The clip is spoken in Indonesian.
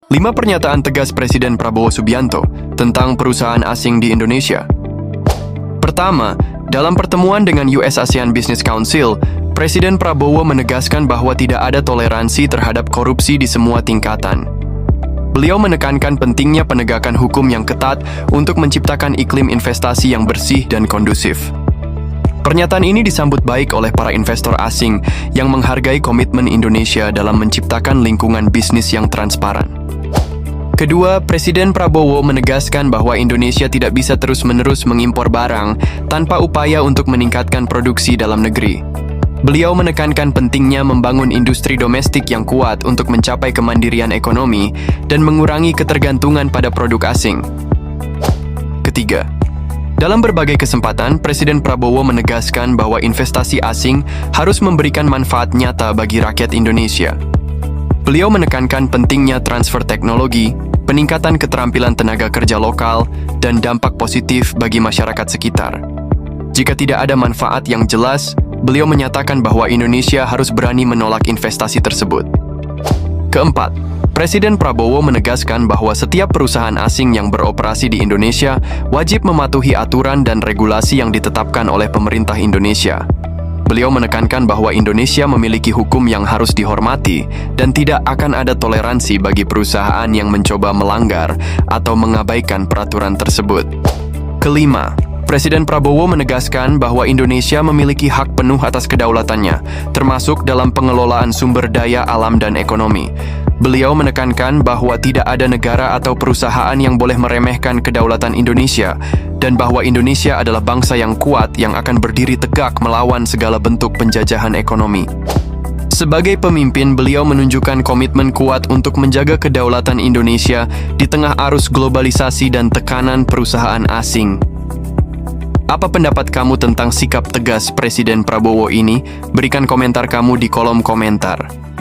5 pernyataan tegas Presiden Prabowo Subianto tentang perusahaan asing di Indonesia. Pertama, dalam pertemuan dengan US-ASEAN Business Council, Presiden Prabowo menegaskan bahwa tidak ada toleransi terhadap korupsi di semua tingkatan. Beliau menekankan pentingnya penegakan hukum yang ketat untuk menciptakan iklim investasi yang bersih dan kondusif. Pernyataan ini disambut baik oleh para investor asing yang menghargai komitmen Indonesia dalam menciptakan lingkungan bisnis yang transparan. Kedua, Presiden Prabowo menegaskan bahwa Indonesia tidak bisa terus-menerus mengimpor barang tanpa upaya untuk meningkatkan produksi dalam negeri. Beliau menekankan pentingnya membangun industri domestik yang kuat untuk mencapai kemandirian ekonomi dan mengurangi ketergantungan pada produk asing. Ketiga, dalam berbagai kesempatan, Presiden Prabowo menegaskan bahwa investasi asing harus memberikan manfaat nyata bagi rakyat Indonesia. Beliau menekankan pentingnya transfer teknologi, peningkatan keterampilan tenaga kerja lokal, dan dampak positif bagi masyarakat sekitar. Jika tidak ada manfaat yang jelas, beliau menyatakan bahwa Indonesia harus berani menolak investasi tersebut. Keempat, Presiden Prabowo menegaskan bahwa setiap perusahaan asing yang beroperasi di Indonesia wajib mematuhi aturan dan regulasi yang ditetapkan oleh pemerintah Indonesia. Beliau menekankan bahwa Indonesia memiliki hukum yang harus dihormati dan tidak akan ada toleransi bagi perusahaan yang mencoba melanggar atau mengabaikan peraturan tersebut. Kelima, Presiden Prabowo menegaskan bahwa Indonesia memiliki hak penuh atas kedaulatannya, termasuk dalam pengelolaan sumber daya alam dan ekonomi. Beliau menekankan bahwa tidak ada negara atau perusahaan yang boleh meremehkan kedaulatan Indonesia, dan bahwa Indonesia adalah bangsa yang kuat yang akan berdiri tegak melawan segala bentuk penjajahan ekonomi. Sebagai pemimpin, beliau menunjukkan komitmen kuat untuk menjaga kedaulatan Indonesia di tengah arus globalisasi dan tekanan perusahaan asing. Apa pendapat kamu tentang sikap tegas Presiden Prabowo ini? Berikan komentar kamu di kolom komentar.